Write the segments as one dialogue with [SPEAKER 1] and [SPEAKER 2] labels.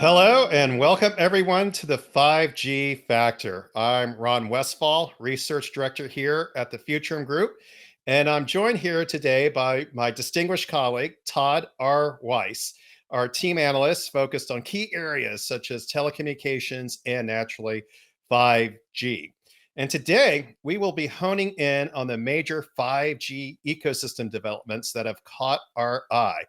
[SPEAKER 1] Hello and welcome everyone to the 5G Factor. I'm Ron Westfall, Research Director here at the Futurum Group, and I'm joined here today by my distinguished colleague, Todd R. Weiss, our team analyst focused on key areas such as telecommunications and naturally 5G. And today we will be honing in on the major 5G ecosystem developments that have caught our eye.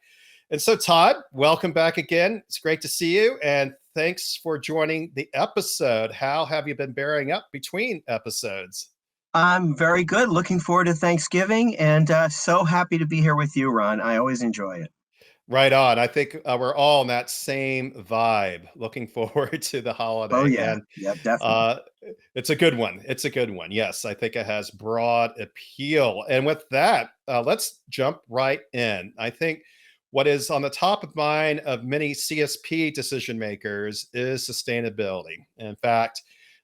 [SPEAKER 1] And so, Todd, welcome back again. It's great to see you. And thanks for joining the episode. How have you been bearing up between episodes?
[SPEAKER 2] I'm very good. Looking forward to Thanksgiving and so happy to be here with you, Ron. I always enjoy it.
[SPEAKER 1] Right on. I think we're all in that same vibe, looking forward to the
[SPEAKER 2] Oh,
[SPEAKER 1] holiday.
[SPEAKER 2] yeah.
[SPEAKER 1] And
[SPEAKER 2] Yep, definitely.
[SPEAKER 1] uh, it's a good one. It's a good one. Yes, I think it has broad appeal. And with that, let's jump right in. I think what is on the top of mind of many CSP decision makers is sustainability. In fact,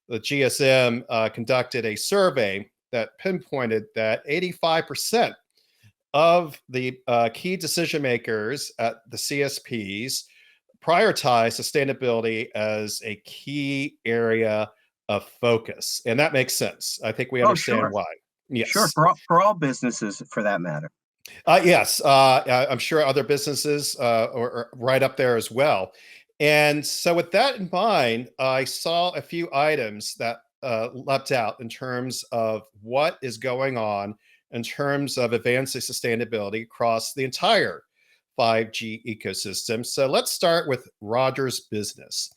[SPEAKER 1] the GSM conducted a survey that pinpointed that 85% of the key decision makers at the CSPs prioritize sustainability as a key area of focus. And that makes sense. I think we
[SPEAKER 2] Oh,
[SPEAKER 1] understand
[SPEAKER 2] sure.
[SPEAKER 1] why.
[SPEAKER 2] Sure.
[SPEAKER 1] Yes.
[SPEAKER 2] For all businesses, for that matter.
[SPEAKER 1] Yes. I'm sure other businesses are right up there as well. And so, with that in mind, I saw a few items that leapt out in terms of what is going on in terms of advancing sustainability across the entire 5G ecosystem. So, let's start with Rogers Business.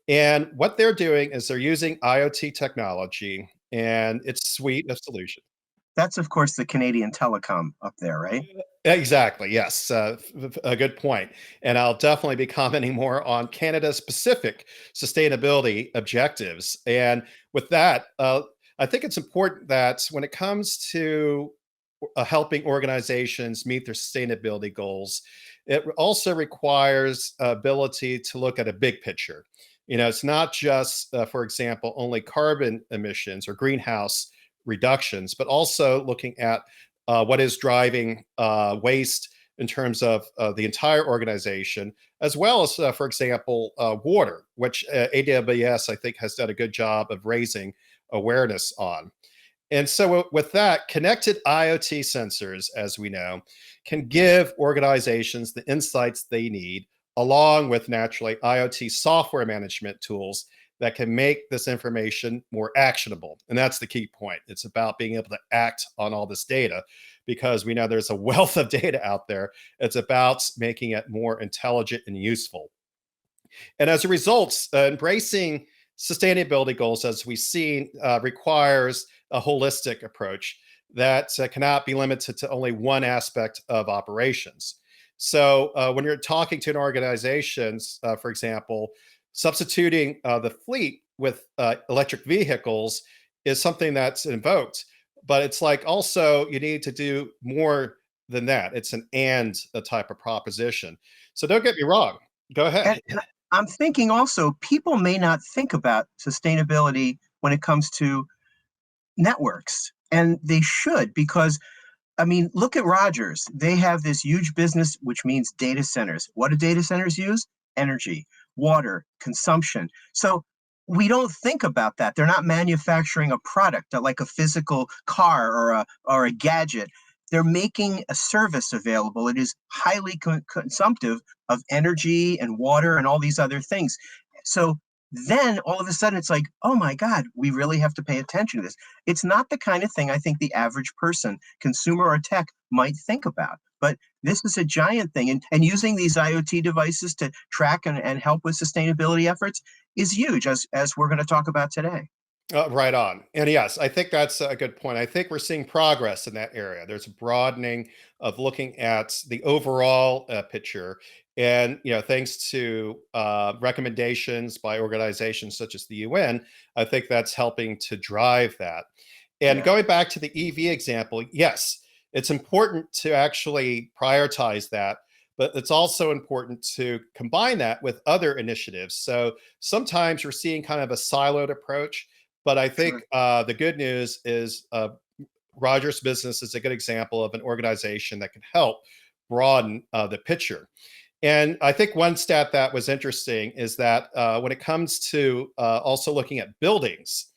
[SPEAKER 1] And what they're doing is they're using IoT technology and its suite of solutions.
[SPEAKER 2] That's, of course, the Canadian telecom up there, right?
[SPEAKER 1] Exactly. Yes. A good point. And I'll definitely be commenting more on Canada's specific sustainability objectives. And with that, I think it's important that when it comes to helping organizations meet their sustainability goals, it also requires ability to look at a big picture. It's not just, for example, only carbon emissions or greenhouse reductions, but also looking at what is driving waste in terms of the entire organization, as well as, for example, water, which AWS, I think, has done a good job of raising awareness on. And so, with that, connected IoT sensors, as we know, can give organizations the insights they need, along with naturally IoT software management tools that can make this information more actionable. And that's the key point. It's about being able to act on all this data because we know there's a wealth of data out there. It's about making it more intelligent and useful. And as a result, embracing sustainability goals, as we've seen, requires a holistic approach that cannot be limited to only one aspect of operations. So, when you're talking to an organization, for example, substituting the fleet with electric vehicles is something that's invoked, but it's like also you need to do more than that. It's an and a type of proposition. So, don't get me wrong. Go
[SPEAKER 2] And,
[SPEAKER 1] ahead.
[SPEAKER 2] and I'm thinking also, people may not think about sustainability when it comes to networks, and they should because I mean, look at Rogers. They have this huge business, which means data centers. What do data centers use? Energy, water, consumption. So we don't think about that. They're not manufacturing a product like a physical car or a gadget. They're making a service available. It is highly consumptive of energy and water and all these other things. So then all of a sudden it's like, oh my God, we really have to pay attention to this. It's not the kind of thing I think the average person, consumer or tech, might think about. But this is a giant thing. And using these IoT devices to track and help with sustainability efforts is huge, as we're going to talk about today.
[SPEAKER 1] Right on. And yes, I think that's a good point. I think we're seeing progress in that area. There's a broadening of looking at the overall picture. And, thanks to recommendations by organizations such as the UN, I think that's helping to drive that. And
[SPEAKER 2] Yeah,
[SPEAKER 1] going back to the EV example, yes, it's important to actually prioritize that, but it's also important to combine that with other initiatives. So sometimes we're seeing kind of a siloed approach, but I think
[SPEAKER 2] sure.
[SPEAKER 1] the good news is Rogers Business is a good example of an organization that can help broaden the picture. And I think one stat that was interesting is that when it comes to also looking at buildings,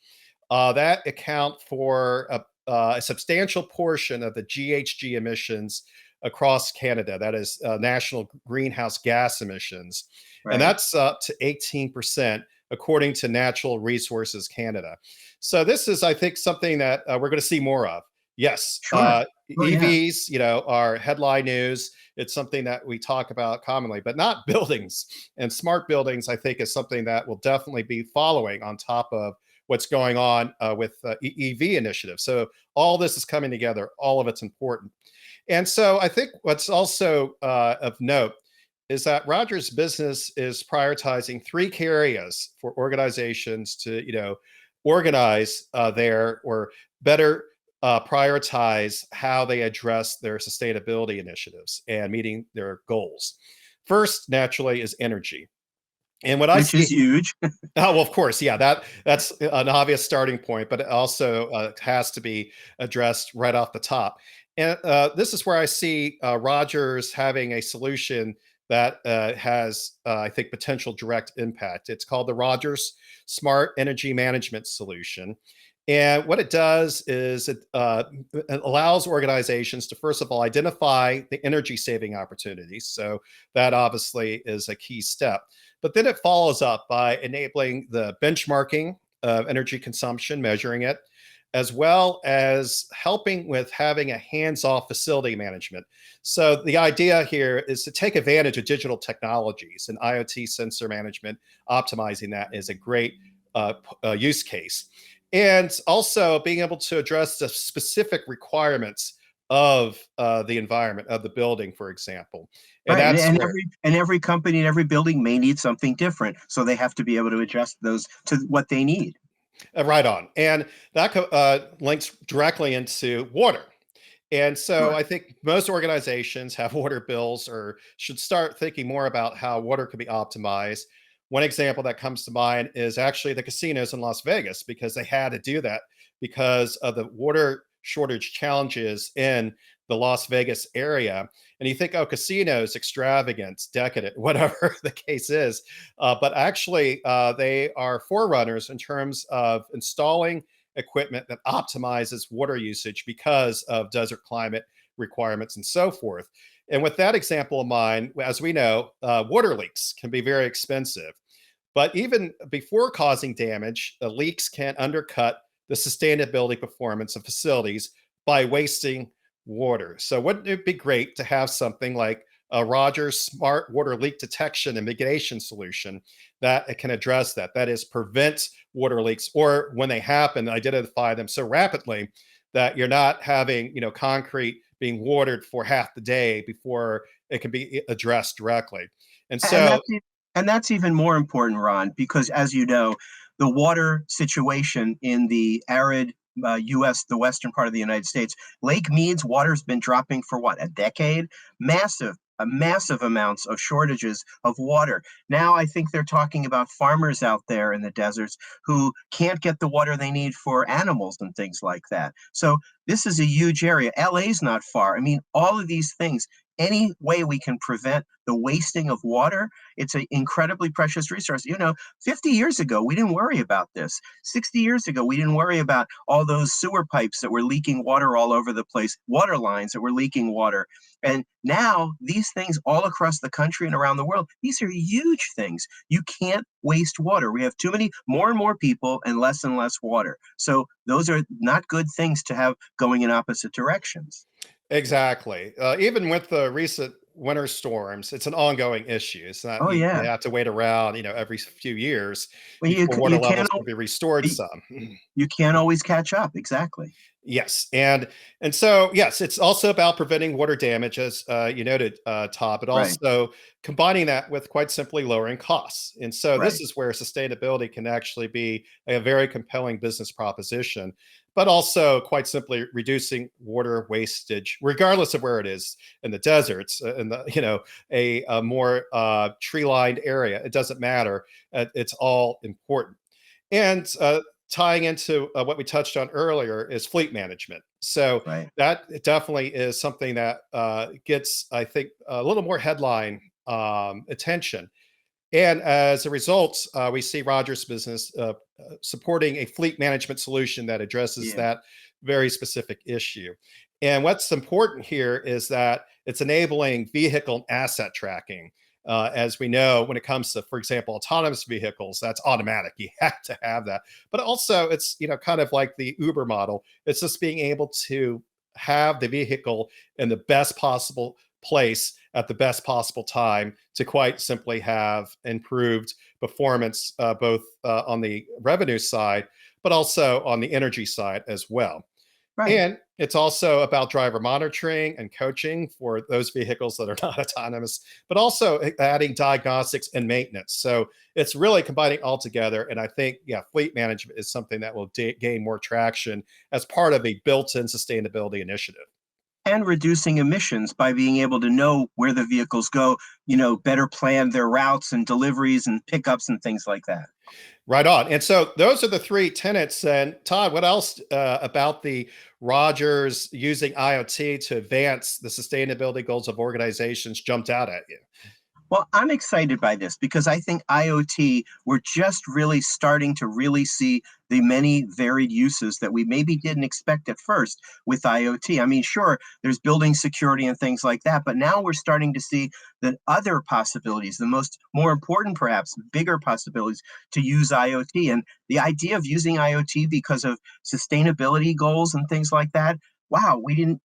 [SPEAKER 1] that account for a substantial portion of the GHG emissions across Canada. That is national greenhouse gas emissions. And
[SPEAKER 2] Right.
[SPEAKER 1] that's up to 18%, according to Natural Resources Canada. So this is, I think, something that we're going to see more of. Yes,
[SPEAKER 2] Sure. Oh yeah.
[SPEAKER 1] EVs, are headline news. It's something that we talk about commonly, but not buildings. And smart buildings, I think, is something that will definitely be following on top of what's going on with EV initiatives. So all this is coming together. All of it's important. And so I think what's also of note is that Rogers Business is prioritizing three key areas for organizations to, organize their or better prioritize how they address their sustainability initiatives and meeting their goals. First, naturally, is energy. And what I
[SPEAKER 2] Which is
[SPEAKER 1] see,
[SPEAKER 2] huge.
[SPEAKER 1] oh, well, of course, yeah, that's an obvious starting point, but it also has to be addressed right off the top. And this is where I see Rogers having a solution that has, I think, potential direct impact. It's called the Rogers Smart Energy Management Solution. And what it does is it allows organizations to, first of all, identify the energy saving opportunities. So that obviously is a key step. But then it follows up by enabling the benchmarking of energy consumption, measuring it, as well as helping with having a hands off facility management. So the idea here is to take advantage of digital technologies and IoT sensor management. Optimizing that is a great use case. And also being able to address the specific requirements of the environment, of the building, for example. And
[SPEAKER 2] Right.
[SPEAKER 1] that's
[SPEAKER 2] And
[SPEAKER 1] where
[SPEAKER 2] every company and every building may need something different. So they have to be able to adjust those to what they need.
[SPEAKER 1] right on. And that links directly into water. And so
[SPEAKER 2] Sure.
[SPEAKER 1] I think most organizations have water bills or should start thinking more about how water could be optimized. One example that comes to mind is actually the casinos in Las Vegas, because they had to do that because of the water shortage challenges in the Las Vegas area. And you think, oh, casinos, extravagance, decadent, whatever the case is. But actually, they are forerunners in terms of installing equipment that optimizes water usage because of desert climate requirements and so forth. And with that example of mine, as we know, water leaks can be very expensive. But even before causing damage, leaks can undercut the sustainability performance of facilities by wasting water. So, wouldn't it be great to have something like a Rogers smart water leak detection and mitigation solution that it can address that? That is, prevent water leaks, or when they happen, identify them so rapidly that you're not having, concrete being watered for half the day before it can be addressed directly. And
[SPEAKER 2] And
[SPEAKER 1] so,
[SPEAKER 2] that's even more important, Ron, because as you know, the water situation in the arid U.S., the western part of the United States, Lake Mead's water's been dropping for what, a decade? Massive amounts of shortages of water. Now I think they're talking about farmers out there in the deserts who can't get the water they need for animals and things like that. So this is a huge area. LA's not far. I mean, all of these things, any way we can prevent the wasting of water, it's an incredibly precious resource. 50 years ago, we didn't worry about this. 60 years ago, we didn't worry about all those sewer pipes that were leaking water all over the place, water lines that were leaking water. And now, these things all across the country and around the world, these are huge things. You can't waste water. We have too many, more and more people and less water. So, those are not good things to have going in opposite directions.
[SPEAKER 1] exactly. Even with the recent winter storms, it's an ongoing issue. It's not
[SPEAKER 2] Oh,
[SPEAKER 1] you
[SPEAKER 2] yeah.
[SPEAKER 1] have to wait around, every few years
[SPEAKER 2] Well,
[SPEAKER 1] before water
[SPEAKER 2] you
[SPEAKER 1] levels
[SPEAKER 2] can't
[SPEAKER 1] will be restored some.
[SPEAKER 2] you can't always catch up. Exactly.
[SPEAKER 1] Yes, and so yes, it's also about preventing water damage, as you noted, Todd, but
[SPEAKER 2] Right.
[SPEAKER 1] also combining that with quite simply lowering costs. And so this
[SPEAKER 2] Right.
[SPEAKER 1] is where sustainability can actually be a very compelling business proposition, but also quite simply reducing water wastage, regardless of where it is in the deserts, in the a more tree-lined area. It doesn't matter. It's all important. And tying into what we touched on earlier is fleet management. So
[SPEAKER 2] Right.
[SPEAKER 1] that definitely is something that gets, I think, a little more headline attention. And as a result, we see Rogers Business supporting a fleet management solution that addresses
[SPEAKER 2] Yeah,
[SPEAKER 1] that very specific issue. And what's important here is that it's enabling vehicle and asset tracking. As we know, when it comes to, for example, autonomous vehicles, that's automatic. You have to have that. But also, it's kind of like the Uber model. It's just being able to have the vehicle in the best possible place at the best possible time to quite simply have improved performance, both on the revenue side, but also on the energy side as well.
[SPEAKER 2] right.
[SPEAKER 1] And it's also about driver monitoring and coaching for those vehicles that are not autonomous, but also adding diagnostics and maintenance. So it's really combining all together. And I think, yeah, fleet management is something that will gain more traction as part of a built in sustainability initiative.
[SPEAKER 2] And reducing emissions by being able to know where the vehicles go, better plan their routes and deliveries and pickups and things like that.
[SPEAKER 1] Right on. And so those are the three tenets. And Todd, what else about the Rogers using IoT to advance the sustainability goals of organizations jumped out at you?
[SPEAKER 2] Well, I'm excited by this because I think IoT, we're just really starting to really see the many varied uses that we maybe didn't expect at first with IoT. I mean, sure, there's building security and things like that, but now we're starting to see that other possibilities, the more important, perhaps bigger possibilities to use IoT. And the idea of using IoT because of sustainability goals and things like that. Wow, we didn't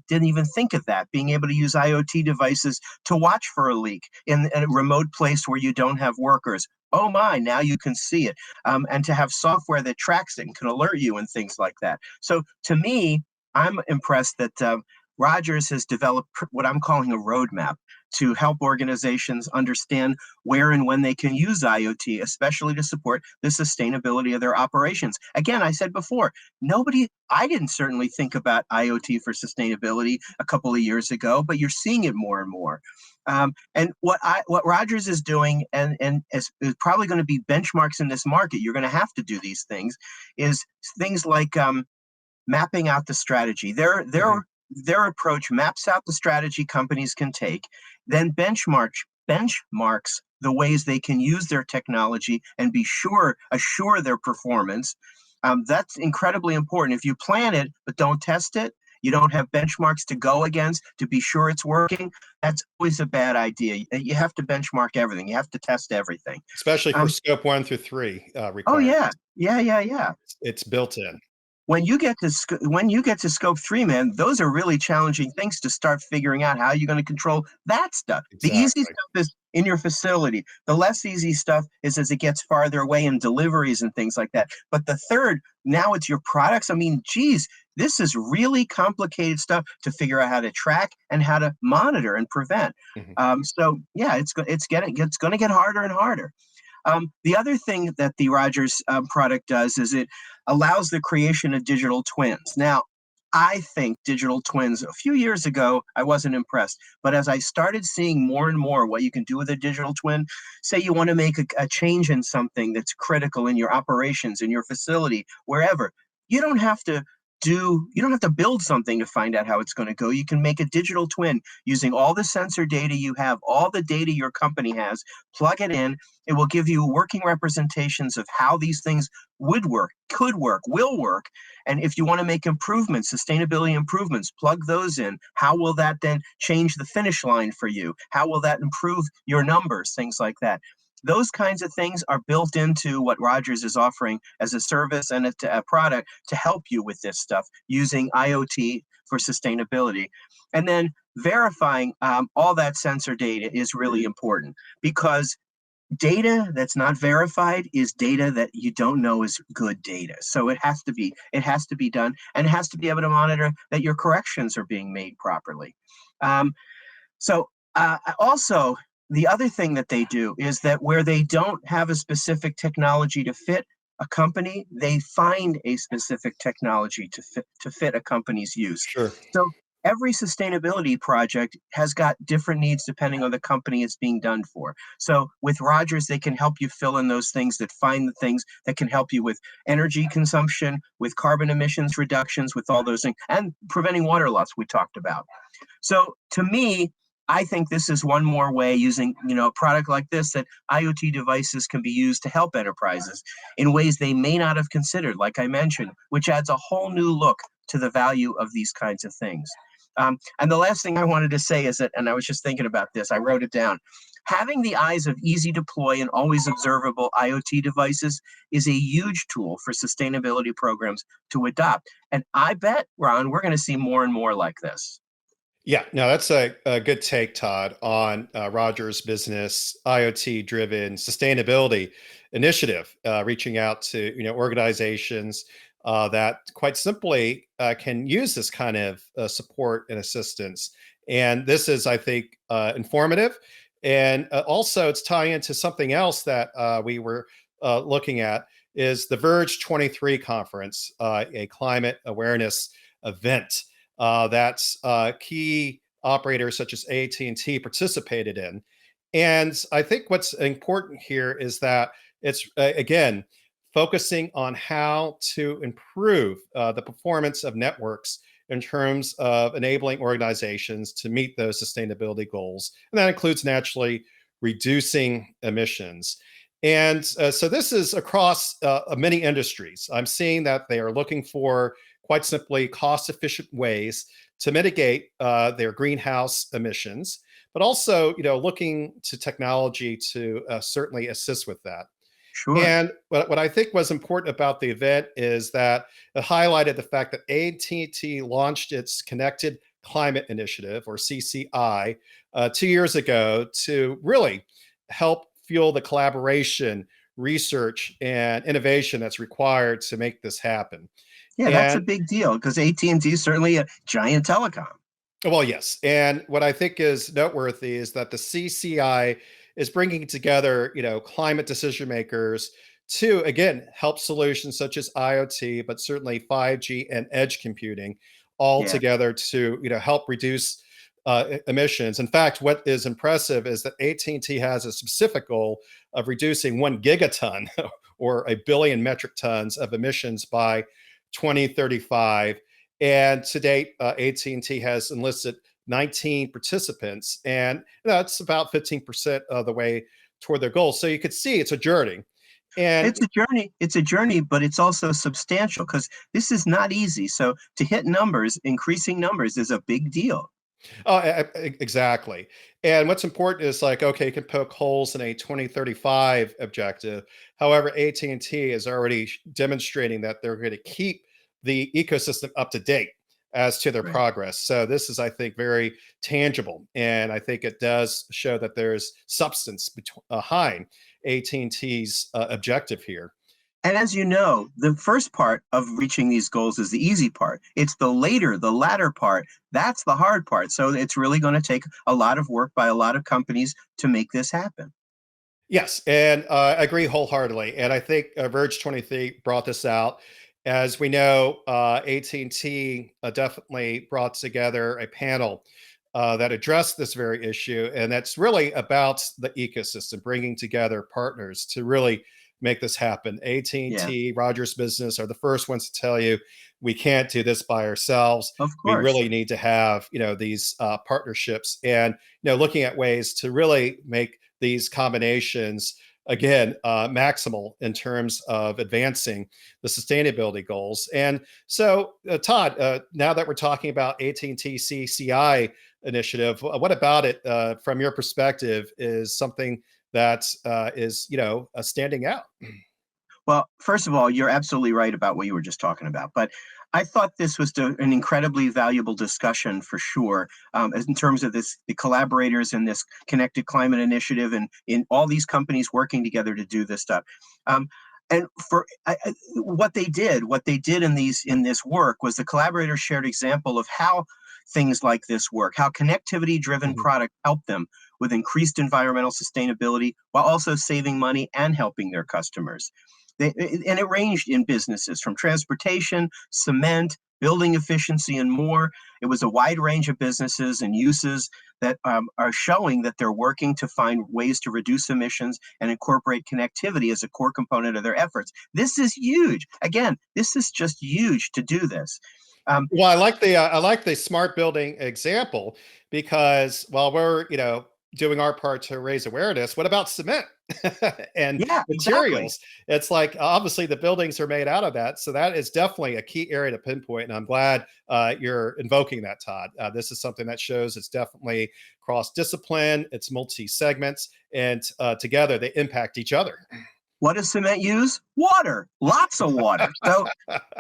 [SPEAKER 2] even think of that, being able to use IoT devices to watch for a leak in a remote place where you don't have workers. Oh my, now you can see it. And to have software that tracks it and can alert you and things like that. So to me, I'm impressed that Rogers has developed what I'm calling a roadmap to help organizations understand where and when they can use IoT, especially to support the sustainability of their operations. Again, I said before, I didn't certainly think about IoT for sustainability a couple of years ago, but you're seeing it more and more. And what Rogers is doing, and is probably going to be benchmarks in this market. You're going to have to do these things. Is things like mapping out the strategy.
[SPEAKER 1] Mhm.
[SPEAKER 2] Their approach maps out the strategy companies can take, then benchmarks the ways they can use their technology and assure their performance. That's incredibly important. If you plan it but don't test it, you don't have benchmarks to go against to be sure it's working. That's always a bad idea. You have to benchmark everything. You have to test everything.
[SPEAKER 1] Especially for
[SPEAKER 2] Um,
[SPEAKER 1] scope 1 through 3
[SPEAKER 2] oh yeah,
[SPEAKER 1] requirements.
[SPEAKER 2] yeah.
[SPEAKER 1] It's built in.
[SPEAKER 2] When you get to scope 3, man, those are really challenging things to start figuring out how you're going to control that stuff. The easy
[SPEAKER 1] Exactly.
[SPEAKER 2] stuff is in your facility. The less easy stuff is as it gets farther away in deliveries and things like that. But the third, now it's your products. I mean, geez, this is really complicated stuff to figure out how to track and how to monitor and prevent.
[SPEAKER 1] Mhm.
[SPEAKER 2] So yeah, it's going to get harder and harder. The other thing that the Rogers product does is it allows the creation of digital twins. Now, I think digital twins, a few years ago, I wasn't impressed. But as I started seeing more and more what you can do with a digital twin, say you want to make a change in something that's critical in your operations, in your facility, wherever, you don't have to you don't have to build something to find out how it's going to go. You can make a digital twin using all the sensor data you have, all the data your company has, plug it in. It will give you working representations of how these things would work, could work, will work. And if you want to make improvements, sustainability improvements, plug those in. How will that then change the finish line for you? How will that improve your numbers? Things like that. Those kinds of things are built into what Rogers is offering as a service and a product to help you with this stuff using IoT for sustainability. And then verifying all that sensor data is really important because data that's not verified is data that you don't know is good data. So it has to be done, and it has to be able to monitor that your corrections are being made properly. Um, also, the other thing that they do is that where they don't have a specific technology to fit a company, they find a specific technology to fit a company's use.
[SPEAKER 1] Sure.
[SPEAKER 2] So every sustainability project has got different needs depending on the company it's being done for. So with Rogers, they can help you fill in those things that find the things that can help you with energy consumption, with carbon emissions reductions, with all those things, and preventing water loss we talked about. So to me, I think this is one more way using, a product like this that IoT devices can be used to help enterprises in ways they may not have considered, like I mentioned, which adds a whole new look to the value of these kinds of things. And the last thing I wanted to say is that, and I was just thinking about this, I wrote it down. Having the eyes of easy deploy and always observable IoT devices is a huge tool for sustainability programs to adopt. And I bet, Ron, we're going to see more and more like this.
[SPEAKER 1] Yeah, no, that's a good take, Todd, on Rogers' business IoT-driven sustainability initiative, reaching out to organizations that quite simply can use this kind of support and assistance. And this is, I think, informative, and also it's tying into something else that we were looking at is the Verge 23 conference, a climate awareness event that key operators such as AT&T participated in. And I think what's important here is that it's, again, focusing on how to improve the performance of networks in terms of enabling organizations to meet those sustainability goals. And that includes naturally reducing emissions. And so this is across many industries. I'm seeing that they are looking for quite simply cost efficient ways to mitigate their greenhouse emissions, but also looking to technology to certainly assist with that.
[SPEAKER 2] Sure.
[SPEAKER 1] And what I think was important about the event is that it highlighted the fact that AT&T launched its Connected Climate Initiative, or CCI, 2 years ago to really help fuel the collaboration, research, and innovation that's required to make this happen.
[SPEAKER 2] Yeah, that's a
[SPEAKER 1] And
[SPEAKER 2] big deal because AT&T is certainly a giant telecom.
[SPEAKER 1] well, yes. And what I think is noteworthy is that the CCI is bringing together, climate decision makers to, again, help solutions such as IoT, but certainly 5G and edge computing all
[SPEAKER 2] Yeah.
[SPEAKER 1] together to, help reduce emissions. In fact, what is impressive is that AT&T has a specific goal of reducing 1 gigaton or a billion metric tons of emissions by 2035. And to date, AT&T has enlisted 19 participants, and that's about 15% of the way toward their goal. So you could see it's a journey. And
[SPEAKER 2] It's a journey, but it's also substantial because this is not easy. So to hit numbers, increasing numbers is a big deal.
[SPEAKER 1] exactly. And what's important is like, okay, you can poke holes in a 2035 objective. However, AT&T is already demonstrating that they're going to keep the ecosystem up to date as to their
[SPEAKER 2] Right.
[SPEAKER 1] progress. So this is, I think, very tangible, and I think it does show that there's substance behind AT&T's objective here.
[SPEAKER 2] And as you know, the first part of reaching these goals is the easy part. It's the latter part, that's the hard part. So it's really going to take a lot of work by a lot of companies to make this happen.
[SPEAKER 1] Yes, and I agree wholeheartedly. And I think Verge 23 brought this out. As we know, AT&T definitely brought together a panel that addressed this very issue, and that's really about the ecosystem, bringing together partners to really make this happen.
[SPEAKER 2] Yeah,
[SPEAKER 1] AT&T, Rogers Business are the first ones to tell you we can't do this by ourselves.
[SPEAKER 2] of
[SPEAKER 1] We
[SPEAKER 2] course.
[SPEAKER 1] really need to have these partnerships, and looking at ways to really make these combinations again maximal in terms of advancing the sustainability goals. And so Todd, now that we're talking about AT&T CCI initiative, what about it from your perspective is something that is standing out?
[SPEAKER 2] Well, first of all, you're absolutely right about what you were just talking about. But I thought this was an incredibly valuable discussion for sure, in terms of the collaborators in this connected climate initiative and in all these companies working together to do this stuff. Um, and for what they did in this work was the collaborators shared example of how things like this work, how connectivity driven
[SPEAKER 1] Mhm.
[SPEAKER 2] product help them with increased environmental sustainability while also saving money and helping their customers. And it ranged in businesses from transportation, cement, building efficiency, and more. It was a wide range of businesses and uses that are showing that they're working to find ways to reduce emissions and incorporate connectivity as a core component of their efforts. This is huge. Again, this is just huge to do this.
[SPEAKER 1] Well, I like the smart building example because while we're doing our part to raise awareness, what about cement and
[SPEAKER 2] Yeah, exactly.
[SPEAKER 1] materials? It's like obviously the buildings are made out of that, so that is definitely a key area to pinpoint. And I'm glad you're invoking that, Todd. This is something that shows it's definitely cross discipline, it's multi segments, and together they impact each other.
[SPEAKER 2] What does cement use? Water, lots of water. So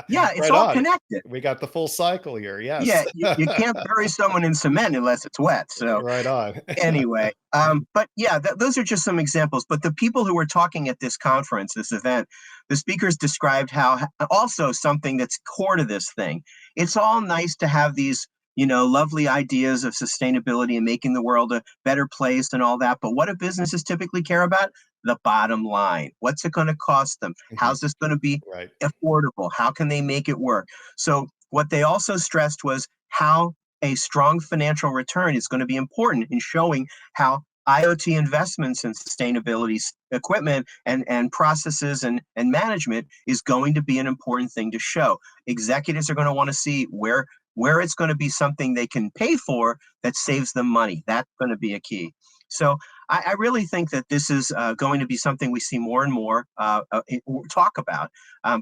[SPEAKER 2] yeah, it's
[SPEAKER 1] Right
[SPEAKER 2] all
[SPEAKER 1] on.
[SPEAKER 2] connected.
[SPEAKER 1] We got the full cycle here.
[SPEAKER 2] Yeah,
[SPEAKER 1] Yes.
[SPEAKER 2] you can't bury someone in cement unless it's wet. So
[SPEAKER 1] Right on.
[SPEAKER 2] anyway, but yeah, those are just some examples. But the people who were talking at this conference, this event, the speakers described how also something that's core to this thing. It's all nice to have these, lovely ideas of sustainability and making the world a better place and all that. But what do businesses typically care about? The bottom line. What's it going to cost them?
[SPEAKER 1] Mhm.
[SPEAKER 2] How's this going to be
[SPEAKER 1] Right.
[SPEAKER 2] affordable? How can they make it work? So what they also stressed was how a strong financial return is going to be important in showing how IoT investments in sustainability equipment and processes and management is going to be an important thing to show. Executives are going to want to see where it's going to be something they can pay for that saves them money. That's going to be a key. So I really think that this is going to be something we see more and more talk about.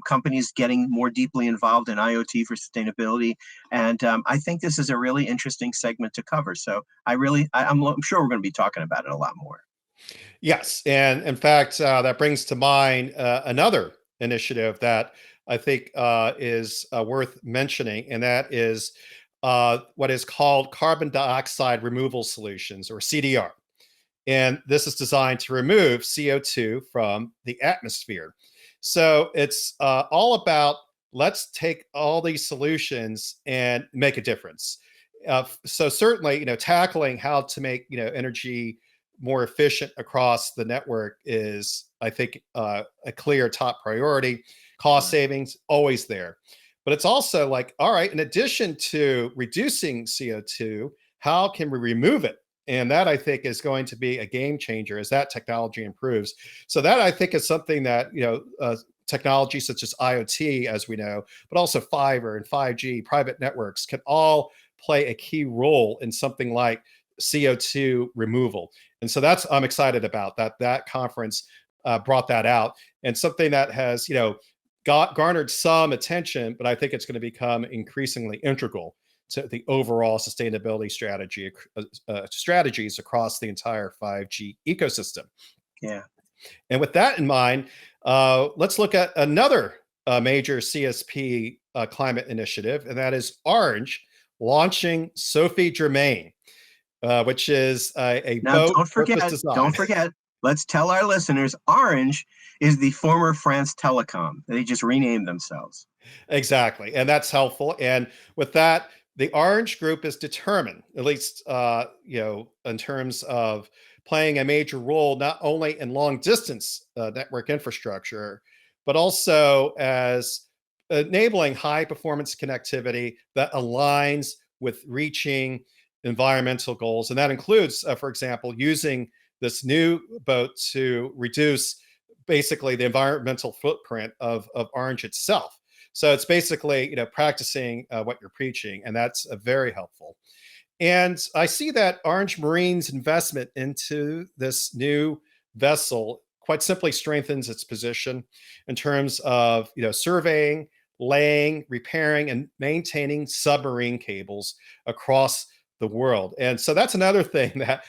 [SPEAKER 2] Companies getting more deeply involved in IoT for sustainability, and I think this is a really interesting segment to cover. So I'm sure we're going to be talking about it a lot more.
[SPEAKER 1] Yes, and in fact, that brings to mind another initiative that I think is worth mentioning, and that is what is called carbon dioxide removal solutions, or CDR. And this is designed to remove CO2 from the atmosphere. So it's all about let's take all these solutions and make a difference. So certainly, tackling how to make energy more efficient across the network is, I think, a clear top priority. Cost
[SPEAKER 2] Right.
[SPEAKER 1] savings always there, but it's also like, all right, in addition to reducing CO2, how can we remove it? And that I think is going to be a game changer as that technology improves. So that I think is something that technology such as IoT, as we know, but also fiber and 5G, private networks can all play a key role in something like CO2 removal. And so that's I'm excited about that. That conference brought that out, and something that has got garnered some attention, but I think it's going to become increasingly integral to the overall sustainability strategies across the entire 5G ecosystem.
[SPEAKER 2] Yeah.
[SPEAKER 1] And with that in mind, let's look at another major CSP climate initiative, and that is Orange launching Sophie Germain, which is a
[SPEAKER 2] Now,
[SPEAKER 1] boat purpose
[SPEAKER 2] don't
[SPEAKER 1] designed.
[SPEAKER 2] forget, let's tell our listeners Orange is the former France Telecom. They just renamed themselves.
[SPEAKER 1] Exactly, and that's helpful. And with that, the Orange Group is determined, at least in terms of playing a major role not only in long distance network infrastructure, but also as enabling high performance connectivity that aligns with reaching environmental goals, and that includes, for example, using this new boat to reduce basically the environmental footprint of Orange itself. So it's basically, practicing what you're preaching, and that's very helpful. And I see that Orange Marine's investment into this new vessel quite simply strengthens its position in terms of, surveying, laying, repairing, and maintaining submarine cables across the world. And so that's another thing that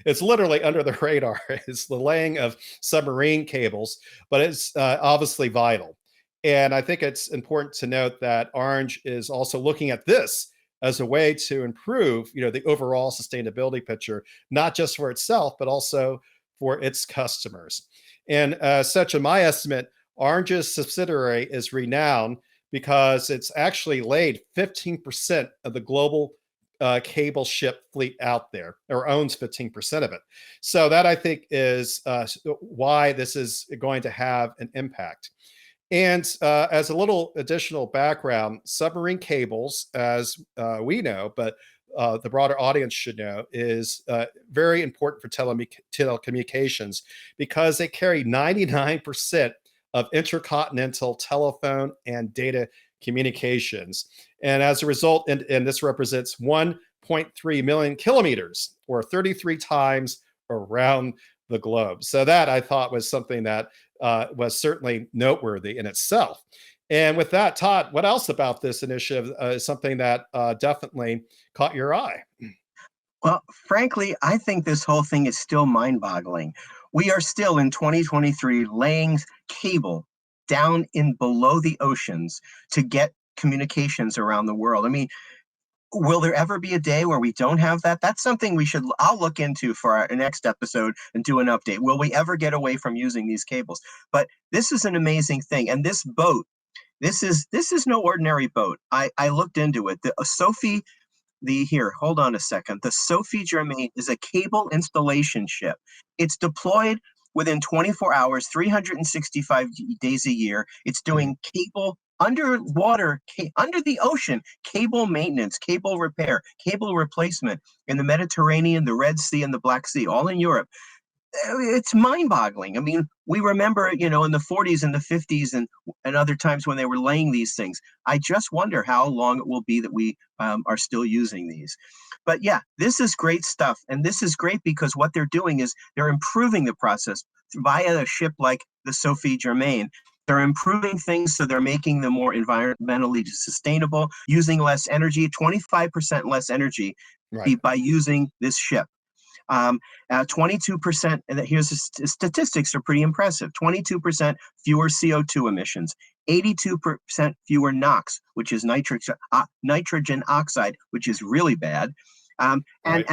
[SPEAKER 1] it's literally under the radar is the laying of submarine cables, but it's obviously vital. And I think it's important to note that Orange is also looking at this as a way to improve, the overall sustainability picture, not just for itself, but also for its customers. And such, in my estimate, Orange's subsidiary is renowned because it's actually laid 15% of the global cable ship fleet out there, or owns 15% of it. So that I think is why this is going to have an impact. And as a little additional background, submarine cables, as we know, but the broader audience should know, is very important for telecommunications because they carry 99% of intercontinental telephone and data communications. And as a result, and this represents 1.3 million kilometers, or 33 times around the globe. So that I thought was something that was certainly noteworthy in itself. And with that, Todd, what else about this initiative is something that definitely caught your eye?
[SPEAKER 2] Well, frankly, I think this whole thing is still mind-boggling. We are still in 2023 laying cable down in below the oceans to get communications around the world. I mean, will there ever be a day where we don't have that? That's something I'll look into for our next episode and do an update. Will we ever get away from using these cables? But this is an amazing thing. And this boat, this is no ordinary boat. I looked into it. Hold on a second. The Sophie Germain is a cable installation ship. It's deployed within 24 hours, 365 days a year. It's doing cable underwater, under the ocean, cable maintenance, cable repair, cable replacement in the Mediterranean, the Red Sea, and the Black Sea, all in Europe. It's mind-boggling. I mean, we remember, in the 40s and the 50s and other times when they were laying these things. I just wonder how long it will be that we are still using these. But yeah, this is great stuff. And this is great because what they're doing is they're improving the process via a ship like the Sophie Germain. They're improving things, so they're making them more environmentally sustainable, using less energy, 25% less energy
[SPEAKER 1] Right.
[SPEAKER 2] by using this ship. 22%, and here's the statistics are pretty impressive. 22% fewer CO2 emissions, 82% fewer NOx, which is nitrogen oxide, which is really bad. And
[SPEAKER 1] Right.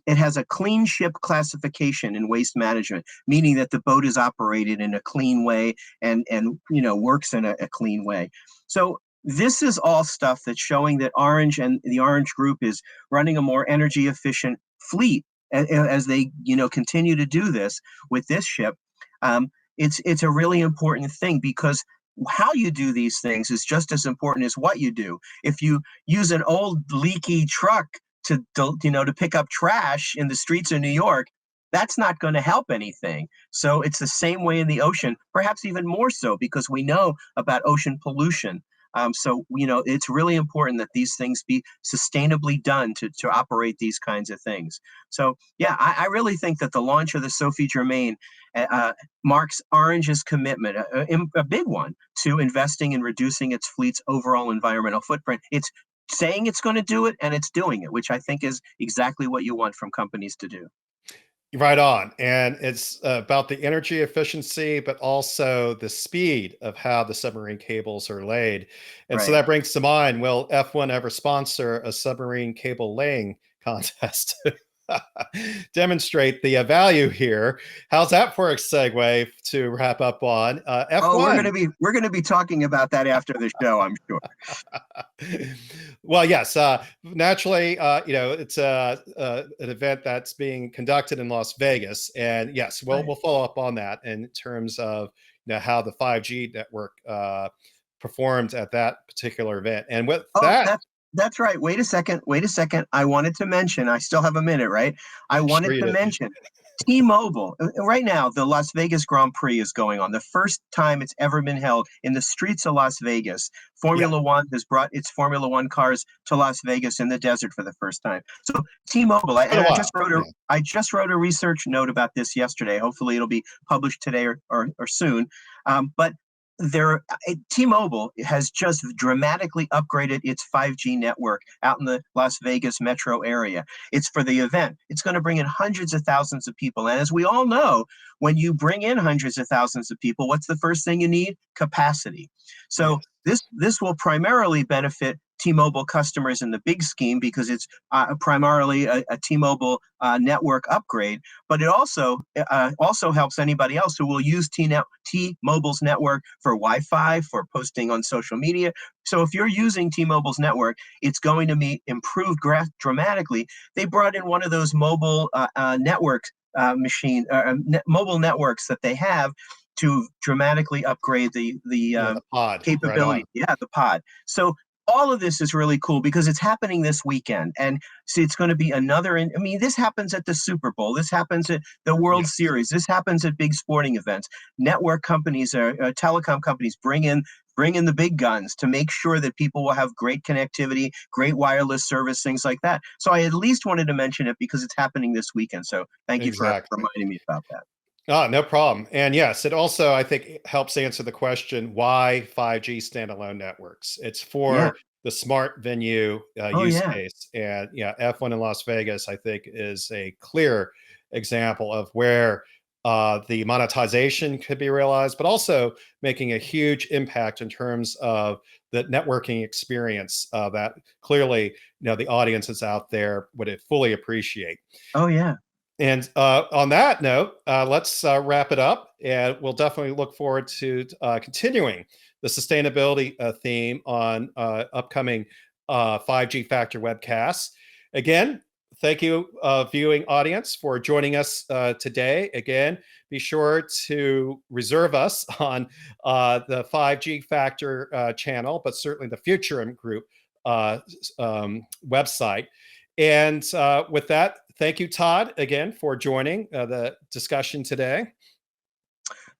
[SPEAKER 2] it has a clean ship classification in waste management, meaning that the boat is operated in a clean way and works in a clean way. So this is all stuff that's showing that Orange and the Orange Group is running a more energy efficient fleet as they continue to do this with this ship. It's a really important thing because how you do these things is just as important as what you do. If you use an old leaky truck to pick up trash in the streets of New York, that's not going to help anything. So it's the same way in the ocean, perhaps even more so because we know about ocean pollution. So it's really important that these things be sustainably done to operate these kinds of things. So yeah, I really think that the launch of the Sophie Germain marks Orange's commitment, a big one, to investing in reducing its fleet's overall environmental footprint. It's saying it's going to do it, and it's doing it, which I think is exactly what you want from companies to do.
[SPEAKER 1] Right on. And it's about the energy efficiency, but also the speed of how the submarine cables are laid. And so
[SPEAKER 2] Right.
[SPEAKER 1] that brings to mind, will F1 ever sponsor a submarine cable laying contest? Demonstrate the value here. How's that for a segue to wrap up on
[SPEAKER 2] Oh,
[SPEAKER 1] F1?
[SPEAKER 2] we're gonna be talking about that after the show, I'm sure.
[SPEAKER 1] Well, yes, naturally, it's an event that's being conducted in Las Vegas, and yes,
[SPEAKER 2] Right.
[SPEAKER 1] we'll follow up on that in terms of how the 5G network performed at that particular event. And with
[SPEAKER 2] Oh,
[SPEAKER 1] that,
[SPEAKER 2] that's right. Wait a second. Wait a second. I wanted to mention, I still have a minute, right? I
[SPEAKER 1] sure
[SPEAKER 2] wanted
[SPEAKER 1] you
[SPEAKER 2] to
[SPEAKER 1] did.
[SPEAKER 2] mention T-Mobile. Right now, the Las Vegas Grand Prix is going on. The first time it's ever been held in the streets of Las Vegas.
[SPEAKER 1] Yeah,
[SPEAKER 2] Formula One has brought its Formula One cars to Las Vegas in the desert for the first time. So T-Mobile,
[SPEAKER 1] it's been a while. Yeah,
[SPEAKER 2] I just wrote a research note about this yesterday. Hopefully, it'll be published today or soon. But T-Mobile has just dramatically upgraded its 5G network out in the Las Vegas metro area. It's for the event. It's going to bring in hundreds of thousands of people. And as we all know, when you bring in hundreds of thousands of people, what's the first thing you need? Capacity.
[SPEAKER 1] yeah,
[SPEAKER 2] So this will primarily benefit T-Mobile customers in the big scheme because it's primarily a T-Mobile network upgrade, but it also helps anybody else who will use T-Mobile's network for Wi-Fi, for posting on social media. So if you're using T-Mobile's network, it's going to be improved dramatically. They brought in one of those mobile mobile networks that they have to dramatically upgrade the
[SPEAKER 1] yeah, the pod. Right on.
[SPEAKER 2] capability. Yeah, the pod. So all of this is really cool because it's happening this weekend. And see, it's going to be this happens at the Super Bowl. This happens at the World
[SPEAKER 1] Yes.
[SPEAKER 2] Series. This happens at big sporting events. Network companies, telecom companies bring in bring in the big guns to make sure that people will have great connectivity, great wireless service, things like that. So I at least wanted to mention it because it's happening this weekend. So thank you for
[SPEAKER 1] Exactly.
[SPEAKER 2] reminding me about that.
[SPEAKER 1] No problem. And yes, it also, I think, helps answer the question, why 5G standalone networks? It's
[SPEAKER 2] Yeah.
[SPEAKER 1] for the smart venue
[SPEAKER 2] Oh,
[SPEAKER 1] use
[SPEAKER 2] yeah.
[SPEAKER 1] case. And yeah, F1 in Las Vegas, I think, is a clear example of where the monetization could be realized, but also making a huge impact in terms of the networking experience that clearly, the audiences out there would fully appreciate.
[SPEAKER 2] Oh, yeah.
[SPEAKER 1] And on that note, let's wrap it up. And we'll definitely look forward to continuing the sustainability theme on upcoming 5G Factor webcasts. Again, thank you, viewing audience, for joining us today. Again, be sure to reserve us on the 5G Factor channel, but certainly the Futurum Group website. And with that, thank you, Todd, again for joining the discussion today.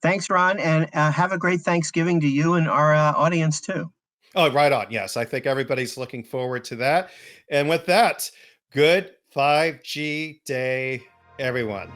[SPEAKER 2] Thanks, Ron, and have a great Thanksgiving to you and our audience too.
[SPEAKER 1] Oh, right on. Yes, I think everybody's looking forward to that. And with that, good 5G day, everyone.